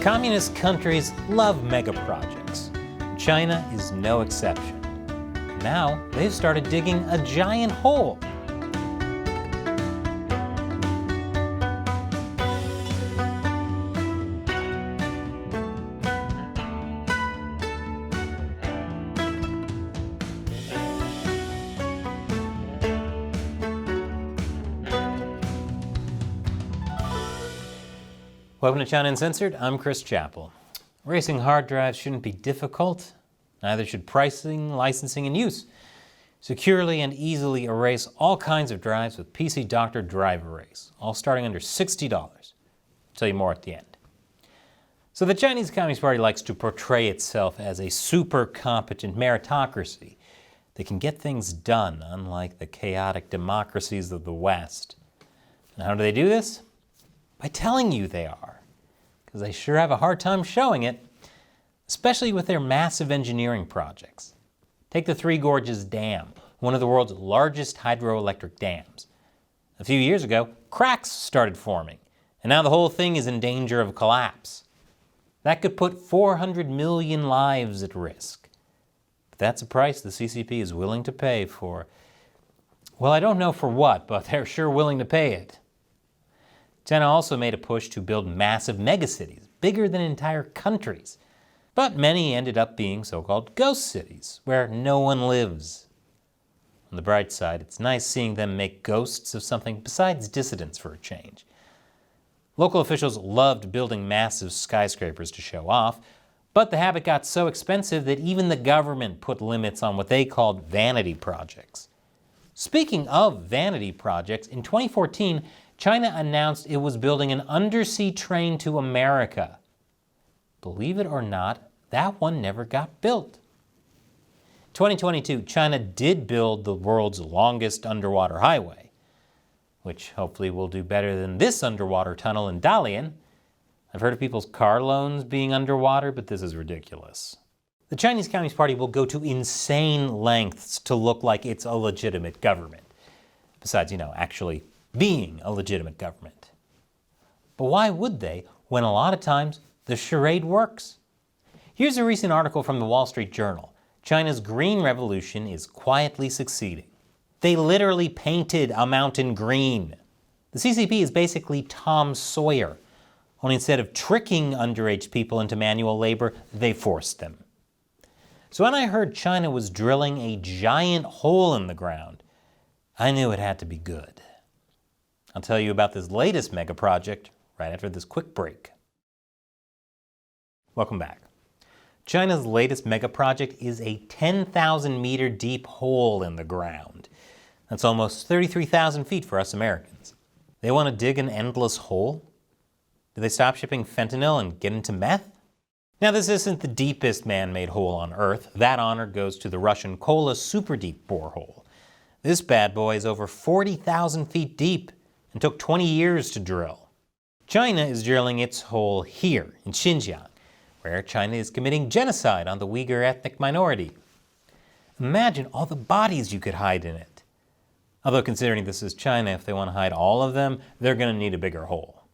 Communist countries love megaprojects. China is no exception. Now they've started digging a giant hole. Welcome to China Uncensored. I'm Chris Chappell. Erasing hard drives shouldn't be difficult. Neither should pricing, licensing, and use. Securely and easily erase all kinds of drives with PC Doctor Drive Erase, all starting under $60. I'll tell you more at the end. So the Chinese Communist Party likes to portray itself as a super competent meritocracy that can get things done, unlike the chaotic democracies of the West. And how do they do this? By telling you they are, because they sure have a hard time showing it, especially with their massive engineering projects. Take the Three Gorges Dam, one of the world's largest hydroelectric dams. A few years ago, cracks started forming, and now the whole thing is in danger of collapse. That could put 400 million lives at risk. But that's a price the CCP is willing to pay for, well, I don't know for what, but they're sure willing to pay it. China also made a push to build massive megacities, bigger than entire countries. But many ended up being so-called ghost cities, where no one lives. On the bright side, it's nice seeing them make ghosts of something besides dissidents for a change. Local officials loved building massive skyscrapers to show off, but the habit got so expensive that even the government put limits on what they called vanity projects. Speaking of vanity projects, in 2014, China announced it was building an undersea train to America. Believe it or not, that one never got built. In 2022, China did build the world's longest underwater highway, which hopefully will do better than this underwater tunnel in Dalian. I've heard of people's car loans being underwater, but this is ridiculous. The Chinese Communist Party will go to insane lengths to look like it's a legitimate government, besides, actually being a legitimate government. But why would they, when a lot of times the charade works? Here's a recent article from the Wall Street Journal. China's Green Revolution is quietly succeeding. They literally painted a mountain green. The CCP is basically Tom Sawyer, only instead of tricking underage people into manual labor, they forced them. So when I heard China was drilling a giant hole in the ground, I knew it had to be good. I'll tell you about this latest mega project right after this quick break. Welcome back. China's latest mega project is a 10,000 meter deep hole in the ground. That's almost 33,000 feet for us Americans. They want to dig an endless hole? Do they stop shipping fentanyl and get into meth? Now, this isn't the deepest man-made hole on Earth. That honor goes to the Russian Kola super deep borehole. This bad boy is over 40,000 feet deep and took 20 years to drill. China is drilling its hole here in Xinjiang, where China is committing genocide on the Uyghur ethnic minority. Imagine all the bodies you could hide in it. Although considering this is China, if they want to hide all of them, they're going to need a bigger hole.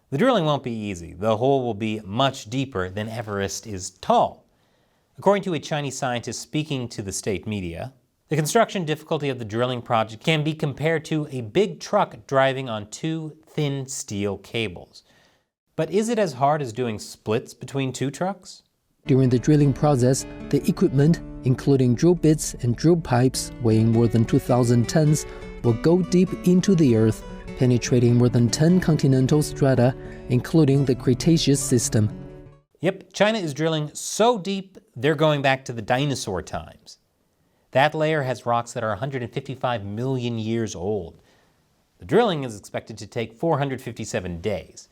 The drilling won't be easy. The hole will be much deeper than Everest is tall. According to a Chinese scientist speaking to the state media, the construction difficulty of the drilling project can be compared to a big truck driving on two thin steel cables. But is it as hard as doing splits between two trucks? During the drilling process, the equipment, including drill bits and drill pipes weighing more than 2,000 tons, will go deep into the earth, penetrating more than 10 continental strata, including the Cretaceous system. Yep, China is drilling so deep, they're going back to the dinosaur times. That layer has rocks that are 155 million years old. The drilling is expected to take 457 days.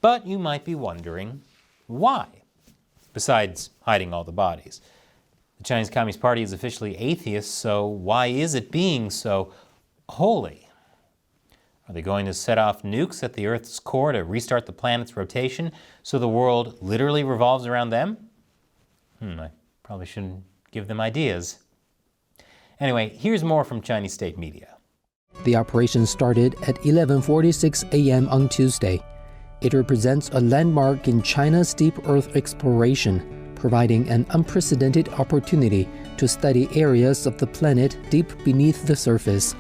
But you might be wondering, why? Besides hiding all the bodies. The Chinese Communist Party is officially atheist, so why is it being so holy? Are they going to set off nukes at the Earth's core to restart the planet's rotation so the world literally revolves around them? I probably shouldn't give them ideas. Anyway, here's more from Chinese state media. The operation started at 11:46 a.m. on Tuesday. It represents a landmark in China's deep Earth exploration, providing an unprecedented opportunity to study areas of the planet deep beneath the surface.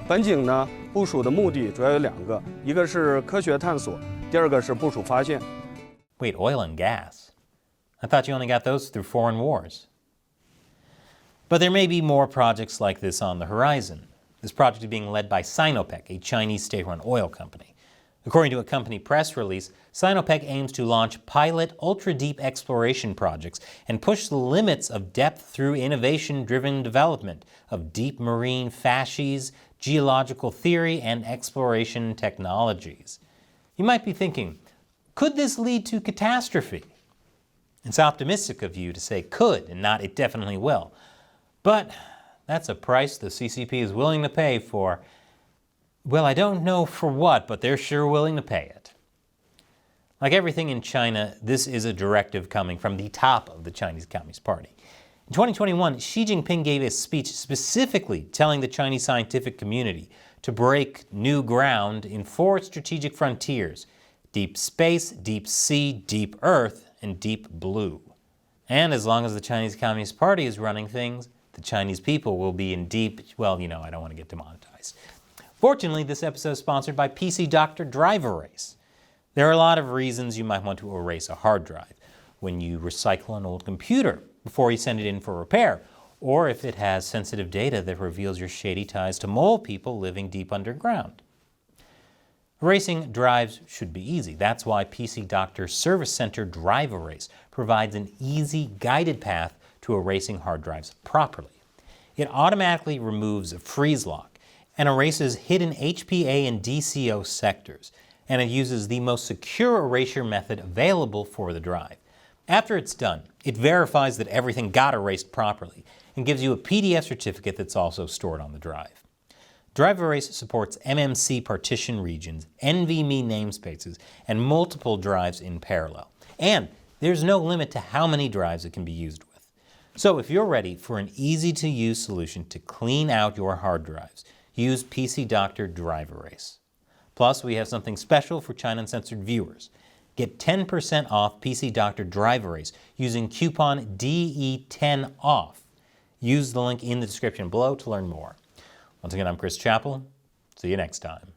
本井呢，部署的目的主要有2个，一个是科学探索，第二个是部署发现。 Wait, oil and gas? I thought you only got those through foreign wars. But there may be more projects like this on the horizon. This project is being led by Sinopec, a Chinese state-run oil company. According to a company press release, Sinopec aims to launch pilot ultra-deep exploration projects and push the limits of depth through innovation-driven development of deep marine facies, geological theory, and exploration technologies. You might be thinking, could this lead to catastrophe? It's optimistic of you to say could and not it definitely will. But that's a price the CCP is willing to pay for, well, I don't know for what, but they're sure willing to pay it. Like everything in China, this is a directive coming from the top of the Chinese Communist Party. In 2021, Xi Jinping gave a speech specifically telling the Chinese scientific community to break new ground in 4 strategic frontiers: deep space, deep sea, deep earth, and deep blue. And as long as the Chinese Communist Party is running things, the Chinese people will be in deep, well, I don't want to get demonetized. Fortunately, this episode is sponsored by PC Doctor Drive Erase. There are a lot of reasons you might want to erase a hard drive. When you recycle an old computer before you send it in for repair, or if it has sensitive data that reveals your shady ties to mole people living deep underground. Erasing drives should be easy. That's why PC Doctor Service Center Drive Erase provides an easy, guided path to erasing hard drives properly. It automatically removes a freeze lock and erases hidden HPA and DCO sectors, and it uses the most secure erasure method available for the drive. After it's done, it verifies that everything got erased properly and gives you a PDF certificate that's also stored on the drive. Drive Erase supports MMC partition regions, NVMe namespaces, and multiple drives in parallel. And there's no limit to how many drives it can be used with. So if you're ready for an easy-to-use solution to clean out your hard drives, use PC Doctor Drive Erase. Plus, we have something special for China Uncensored viewers. Get 10% off PC Doctor Drive Erase using coupon DE10OFF. Use the link in the description below to learn more. Once again, I'm Chris Chappell. See you next time.